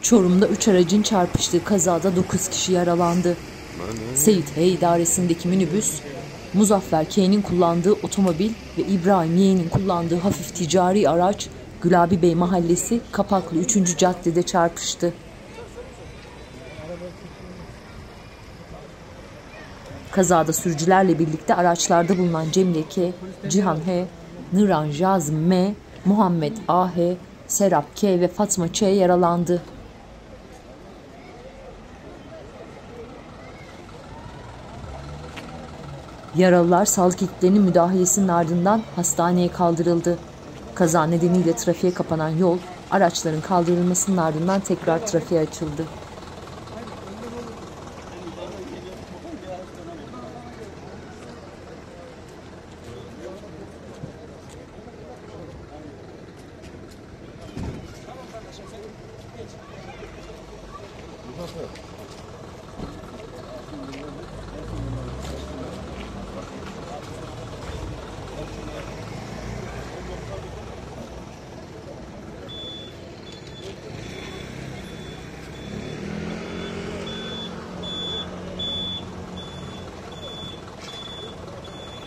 Çorum'da 3 aracın çarpıştığı kazada 9 kişi yaralandı. Seyit H idaresindeki minibüs, Muzaffer K'nin kullandığı otomobil ve İbrahim Y'nin kullandığı hafif ticari araç Gülabi Bey Mahallesi Kapaklı 3. Cadde'de çarpıştı. Kazada sürücülerle birlikte araçlarda bulunan Cemile K, Cihan H, Nıran Jazım M, Muhammed A H, Serap K ve Fatma Ç yaralandı. Yaralılar sağlık ekiplerinin müdahalesinin ardından hastaneye kaldırıldı. Kaza nedeniyle trafiğe kapanan yol, araçların kaldırılmasının ardından tekrar trafiğe açıldı. Muzaffer.